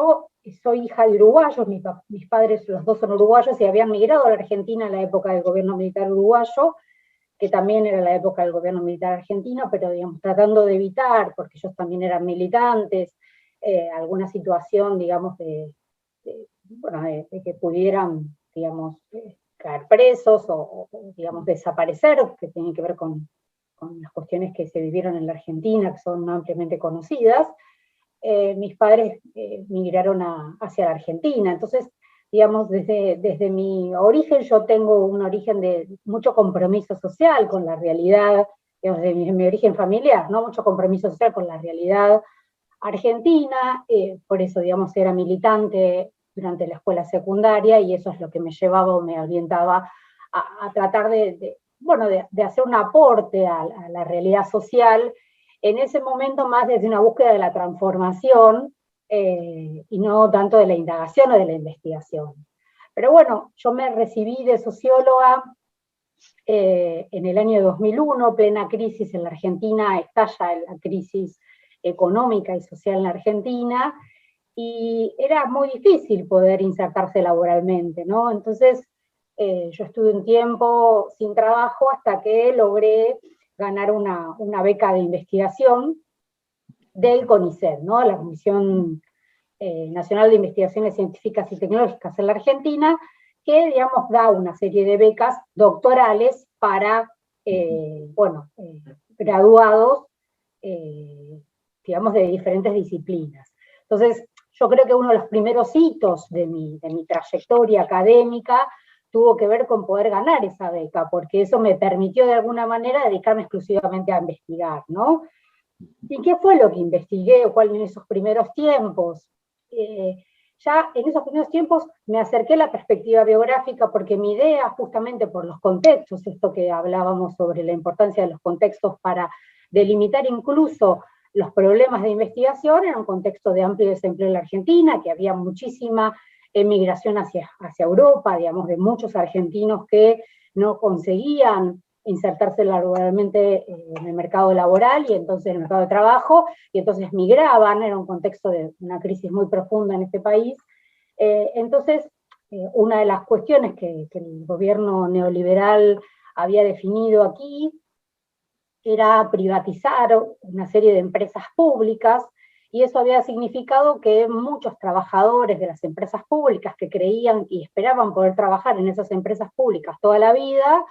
yo soy hija de uruguayos, mis padres los dos son uruguayos y habían migrado a la Argentina en la época del gobierno militar uruguayo, que también era la época del gobierno militar argentino, pero digamos, tratando de evitar, porque ellos también eran militantes, alguna situación, digamos, de que pudieran, digamos, caer presos digamos, desaparecer, que tienen que ver con las cuestiones que se vivieron en la Argentina, que son ampliamente conocidas. Mis padres migraron hacia la Argentina, entonces, digamos, desde mi origen yo tengo un origen de mucho compromiso social con la realidad, digamos, de mi origen familiar, ¿no? Mucho compromiso social con la realidad argentina, por eso, digamos, era militante durante la escuela secundaria, y eso es lo que me llevaba o me orientaba a tratar de hacer un aporte a la realidad social, en ese momento más desde una búsqueda de la transformación, y no tanto de la indagación o de la investigación. Pero bueno, yo me recibí de socióloga en el año 2001, plena crisis en la Argentina, estalla la crisis económica y social en la Argentina, y era muy difícil poder insertarse laboralmente, ¿no? Entonces, yo estuve un tiempo sin trabajo hasta que logré ganar una beca de investigación del CONICET, ¿no? La Comisión Nacional de Investigaciones Científicas y Tecnológicas en la Argentina, que, digamos, da una serie de becas doctorales para, graduados, digamos, de diferentes disciplinas. Entonces, yo creo que uno de los primeros hitos de mi trayectoria académica tuvo que ver con poder ganar esa beca, porque eso me permitió de alguna manera dedicarme exclusivamente a investigar, ¿no? ¿Y qué fue lo que investigué o cuál en esos primeros tiempos? Ya en esos primeros tiempos me acerqué a la perspectiva biográfica porque mi idea, justamente por los contextos, esto que hablábamos sobre la importancia de los contextos para delimitar incluso los problemas de investigación, era un contexto de amplio desempleo en la Argentina, que había muchísima emigración hacia Europa, digamos, de muchos argentinos que no conseguían insertarse laboralmente en el mercado laboral y entonces en el mercado de trabajo, y entonces migraban, era un contexto de una crisis muy profunda en este país. Entonces, una de las cuestiones que el gobierno neoliberal había definido aquí era privatizar una serie de empresas públicas, y eso había significado que muchos trabajadores de las empresas públicas que creían y esperaban poder trabajar en esas empresas públicas toda la vida,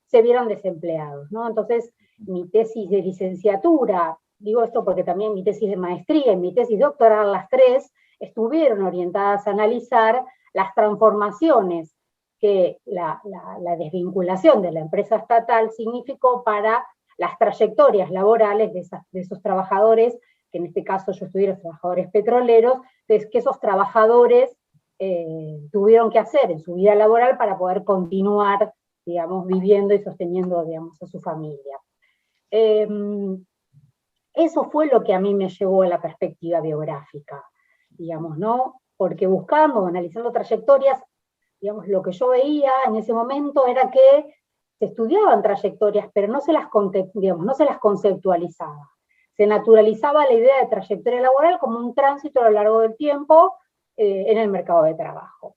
se vieron desempleados, ¿no? Entonces, mi tesis de licenciatura, digo esto porque también mi tesis de maestría y mi tesis doctoral, las tres, estuvieron orientadas a analizar las transformaciones que la desvinculación de la empresa estatal significó para las trayectorias laborales de esos trabajadores, que en este caso yo estudié los trabajadores petroleros, que esos trabajadores tuvieron que hacer en su vida laboral para poder continuar, digamos, viviendo y sosteniendo, digamos, a su familia. Eso fue lo que a mí me llevó a la perspectiva biográfica, digamos, ¿no? Porque buscando, analizando trayectorias, digamos, lo que yo veía en ese momento era que se estudiaban trayectorias, pero no se las conceptualizaba. Se naturalizaba la idea de trayectoria laboral como un tránsito a lo largo del tiempo en el mercado de trabajo.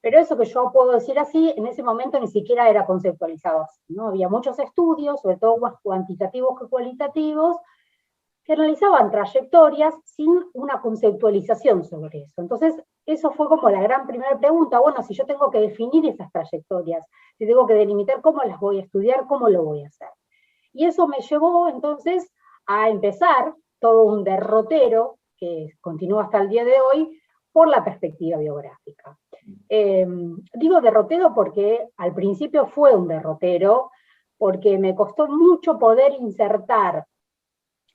Pero eso que yo puedo decir así, en ese momento ni siquiera era conceptualizado así, ¿no? Había muchos estudios, sobre todo más cuantitativos que cualitativos, que analizaban trayectorias sin una conceptualización sobre eso. Entonces, eso fue como la gran primera pregunta, bueno, si yo tengo que definir esas trayectorias, si tengo que delimitar cómo las voy a estudiar, cómo lo voy a hacer. Y eso me llevó entonces a empezar todo un derrotero, que continúa hasta el día de hoy, por la perspectiva biográfica. Digo derrotero porque al principio fue un derrotero, porque me costó mucho poder insertar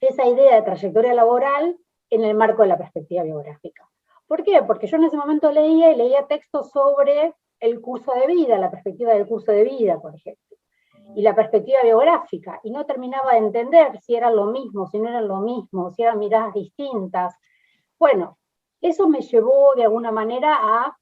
esa idea de trayectoria laboral en el marco de la perspectiva biográfica. ¿Por qué? Porque yo en ese momento leía textos sobre el curso de vida, la perspectiva del curso de vida, por ejemplo, y la perspectiva biográfica, y no terminaba de entender si eran lo mismo, si no eran lo mismo, si eran miradas distintas. Bueno, eso me llevó de alguna manera a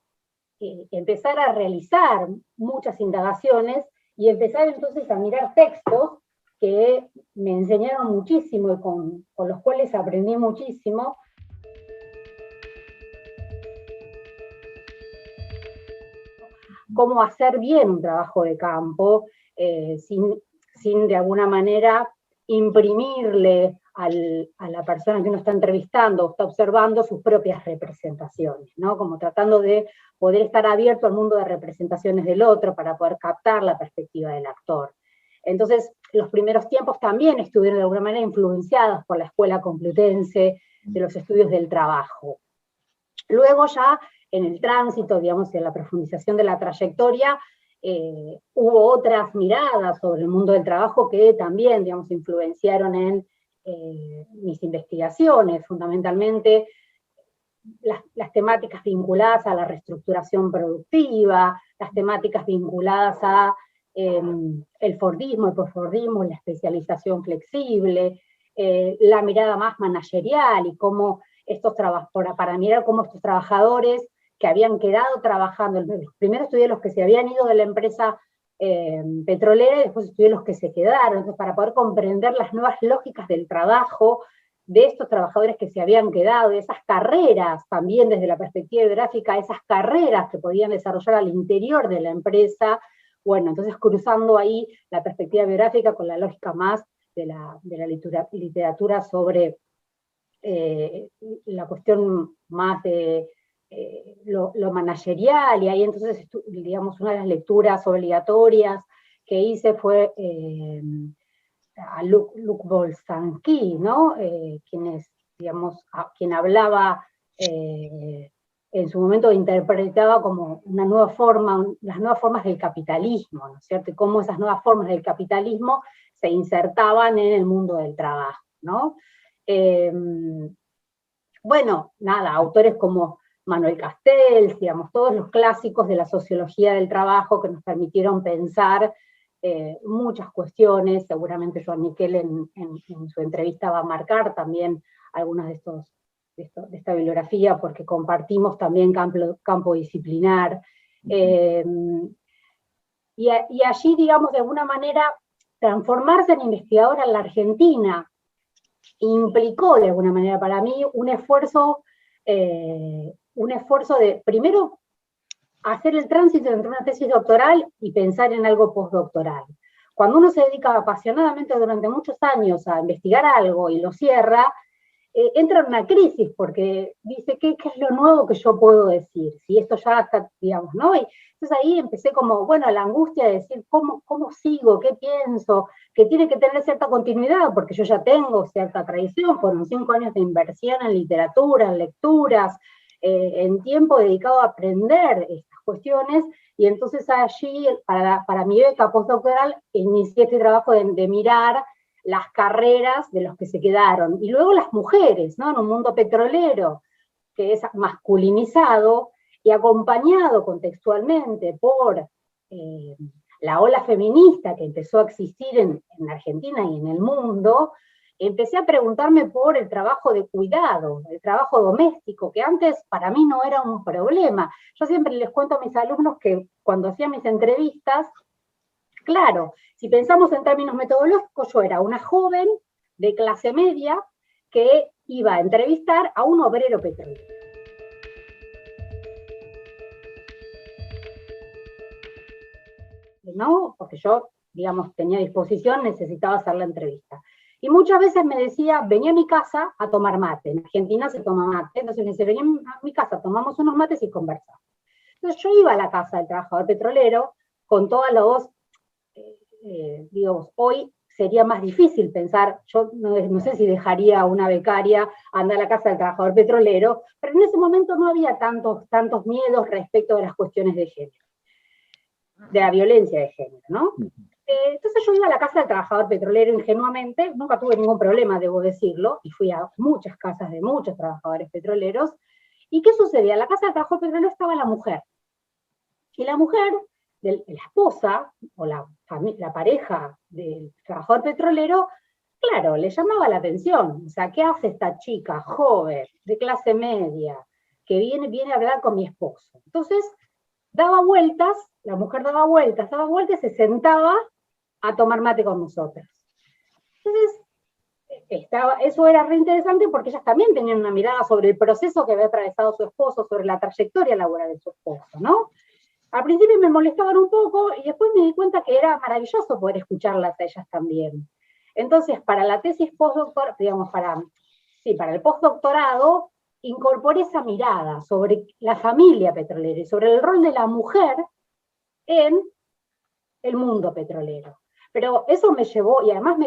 empezar a realizar muchas indagaciones y empezar entonces a mirar textos que me enseñaron muchísimo y con los cuales aprendí muchísimo. cómo hacer bien un trabajo de campo, sin de alguna manera imprimirle a la persona que uno está entrevistando o está observando sus propias representaciones, ¿no? Como tratando de poder estar abierto al mundo de representaciones del otro para poder captar la perspectiva del actor. Entonces, los primeros tiempos también estuvieron de alguna manera influenciados por la escuela complutense de los estudios del trabajo. Luego ya, en el tránsito, digamos, en la profundización de la trayectoria, hubo otras miradas sobre el mundo del trabajo que también, digamos, influenciaron en mis investigaciones, fundamentalmente las temáticas vinculadas a la reestructuración productiva, las temáticas vinculadas a el fordismo, el posfordismo, la especialización flexible, la mirada más managerial y cómo para mirar cómo estos trabajadores que habían quedado trabajando, primero estudié los que se habían ido de la empresa petrolera y después estudié los que se quedaron, entonces para poder comprender las nuevas lógicas del trabajo de estos trabajadores que se habían quedado, de esas carreras también desde la perspectiva biográfica, esas carreras que podían desarrollar al interior de la empresa. Bueno, entonces cruzando ahí la perspectiva biográfica con la lógica más de la literatura sobre la cuestión más de lo managerial, y ahí entonces, digamos, una de las lecturas obligatorias que hice fue a Luc Boltanqui, ¿no? Quien hablaba, en su momento interpretaba como una nueva forma, las nuevas formas del capitalismo, ¿no es cierto? Y cómo esas nuevas formas del capitalismo se insertaban en el mundo del trabajo, ¿no? Bueno, nada, autores como Manuel Castells, digamos, todos los clásicos de la sociología del trabajo que nos permitieron pensar muchas cuestiones. Seguramente Joan Miquel en su entrevista va a marcar también algunas de esta bibliografía, porque compartimos también campo disciplinar. Y allí, digamos, de alguna manera, transformarse en investigadora en la Argentina implicó de alguna manera para mí un esfuerzo de, primero, hacer el tránsito entre una tesis doctoral y pensar en algo postdoctoral. Cuando uno se dedica apasionadamente durante muchos años a investigar algo y lo cierra, entra en una crisis porque dice, ¿qué es lo nuevo que yo puedo decir? Si esto ya está, digamos, ¿no? Y entonces ahí empecé como, bueno, la angustia de decir, ¿cómo sigo? ¿Qué pienso? Que tiene que tener cierta continuidad, porque yo ya tengo cierta tradición, fueron 5 años de inversión en literatura, en lecturas, en tiempo dedicado a aprender estas cuestiones, y entonces allí, para mi beca postdoctoral, inicié este trabajo de mirar las carreras de los que se quedaron, y luego las mujeres, ¿no? En un mundo petrolero que es masculinizado y acompañado contextualmente por la ola feminista que empezó a existir en Argentina y en el mundo, empecé a preguntarme por el trabajo de cuidado, el trabajo doméstico, que antes para mí no era un problema. Yo siempre les cuento a mis alumnos que cuando hacía mis entrevistas, claro, si pensamos en términos metodológicos, yo era una joven de clase media que iba a entrevistar a un obrero petrolero. ¿No? Porque yo, digamos, tenía disposición, necesitaba hacer la entrevista. Y muchas veces me decía, venía a mi casa a tomar mate. En Argentina se toma mate. Entonces me dice, venía a mi casa, tomamos unos mates y conversamos. Entonces yo iba a la casa del trabajador petrolero con todos los, digamos, hoy sería más difícil pensar, yo no sé si dejaría a una becaria andar a la casa del trabajador petrolero, pero en ese momento no había tantos miedos respecto de las cuestiones de género, de la violencia de género, ¿no? Entonces yo iba a la casa del trabajador petrolero ingenuamente, nunca tuve ningún problema, debo decirlo, y fui a muchas casas de muchos trabajadores petroleros. ¿Y qué sucedía? En la casa del trabajador petrolero estaba la mujer. Y la mujer, la esposa, o la pareja del trabajador petrolero, claro, le llamaba la atención. O sea, ¿qué hace esta chica joven, de clase media, que viene a hablar con mi esposo? Entonces, daba vueltas, la mujer daba vueltas y se sentaba a tomar mate con nosotras. Entonces, eso era re interesante porque ellas también tenían una mirada sobre el proceso que había atravesado su esposo, sobre la trayectoria laboral de su esposo, ¿no? al principio me molestaban un poco y después me di cuenta que era maravilloso poder escucharlas a ellas también. Entonces, para la tesis postdoctoral, digamos, para el postdoctorado, incorporé esa mirada sobre la familia petrolera y sobre el rol de la mujer en el mundo petrolero. Pero eso me llevó, y además,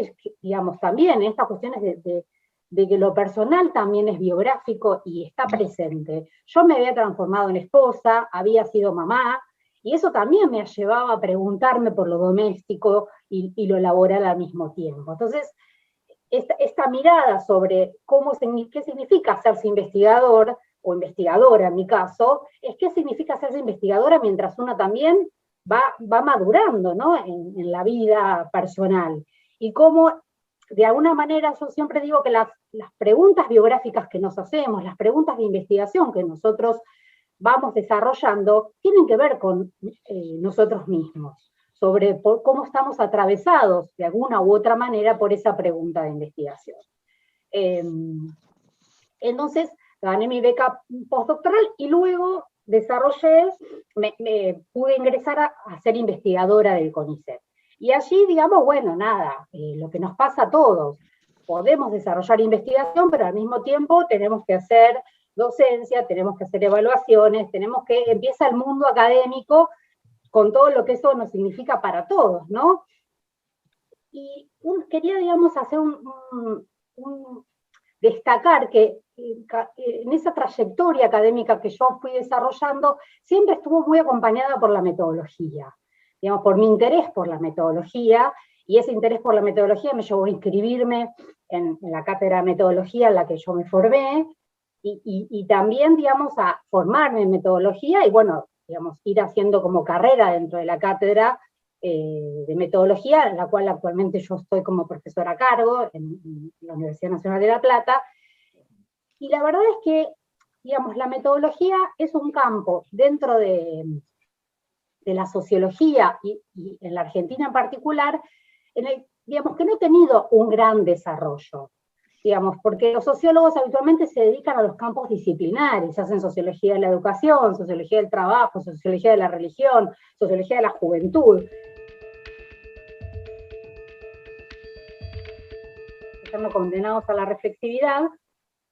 digamos, también estas cuestiones de que lo personal también es biográfico y está presente. Yo me había transformado en esposa, había sido mamá, y eso también me llevaba a preguntarme por lo doméstico y lo laboral al mismo tiempo. Entonces, esta mirada sobre qué significa hacerse investigador, o investigadora en mi caso, es qué significa hacerse investigadora mientras uno también va madurando, ¿no? en la vida personal. Y cómo, de alguna manera, yo siempre digo que las preguntas biográficas que nos hacemos, las preguntas de investigación que nosotros vamos desarrollando, tienen que ver con nosotros mismos, sobre cómo estamos atravesados de alguna u otra manera por esa pregunta de investigación. Entonces, gané mi beca postdoctoral y luego desarrollé, pude ingresar a ser investigadora del CONICET. Y allí, digamos, bueno, nada, lo que nos pasa a todos, podemos desarrollar investigación, pero al mismo tiempo tenemos que hacer docencia, tenemos que hacer evaluaciones, empieza el mundo académico con todo lo que eso nos significa para todos, ¿no? Y quería, digamos, hacer destacar que en esa trayectoria académica que yo fui desarrollando, siempre estuvo muy acompañada por la metodología, digamos, por mi interés por la metodología, y ese interés por la metodología me llevó a inscribirme en la cátedra de metodología en la que yo me formé, y también, digamos, a formarme en metodología, y bueno, digamos, ir haciendo como carrera dentro de la cátedra de metodología, en la cual actualmente yo estoy como profesora a cargo en la Universidad Nacional de La Plata. Y la verdad es que, digamos, la metodología es un campo dentro de la sociología, y en la Argentina en particular, digamos, que no ha tenido un gran desarrollo. Digamos, porque los sociólogos habitualmente se dedican a los campos disciplinares, hacen sociología de la educación, sociología del trabajo, sociología de la religión, sociología de la juventud. Estamos condenados a la reflexividad,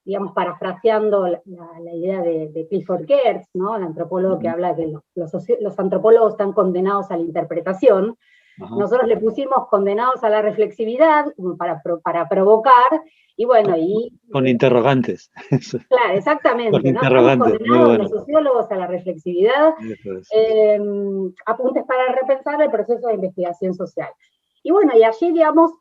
digamos, parafraseando la idea de Clifford Geertz, ¿no? El antropólogo que habla de que los antropólogos están condenados a la interpretación. Ajá. Nosotros le pusimos condenados a la reflexividad, como para provocar, y bueno, con interrogantes. Claro, exactamente. Con ¿no? interrogantes, Estamos condenados los sociólogos a la reflexividad, apuntes para repensar el proceso de investigación social. Y bueno, y allí, digamos,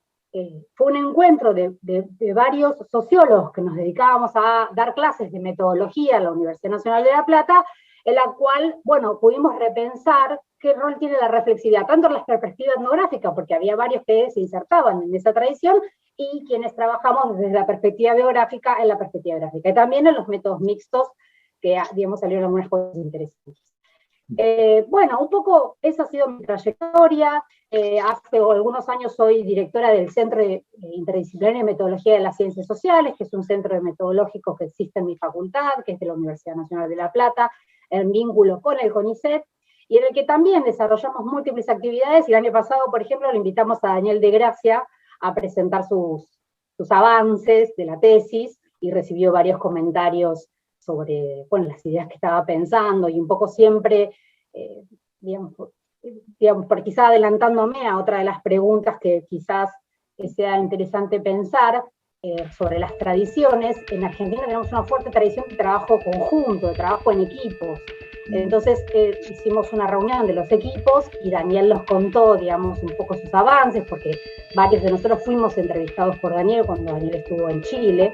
fue un encuentro de varios sociólogos que nos dedicábamos a dar clases de metodología en la Universidad Nacional de La Plata, en la cual, bueno, pudimos repensar qué rol tiene la reflexividad, tanto en la perspectiva etnográfica, porque había varios que se insertaban en esa tradición, y quienes trabajamos desde la perspectiva biográfica en la perspectiva gráfica, y también en los métodos mixtos, que, digamos, salieron algunas cosas interesantes. Bueno, un poco esa ha sido mi trayectoria. Hace algunos años soy directora del Centro Interdisciplinario de Metodología de las Ciencias Sociales, que es un centro metodológico que existe en mi facultad, que es de la Universidad Nacional de La Plata, en vínculo con el CONICET, y en el que también desarrollamos múltiples actividades, y el año pasado, por ejemplo, le invitamos a Daniel de Gracia a presentar sus avances de la tesis, y recibió varios comentarios sobre, bueno, las ideas que estaba pensando, y un poco siempre, digamos, por quizá adelantándome a otra de las preguntas que quizás sea interesante pensar, sobre las tradiciones. En Argentina tenemos una fuerte tradición de trabajo conjunto, de trabajo en equipos. Entonces hicimos una reunión de los equipos y Daniel nos contó, digamos, un poco sus avances, porque varios de nosotros fuimos entrevistados por Daniel cuando Daniel estuvo en Chile.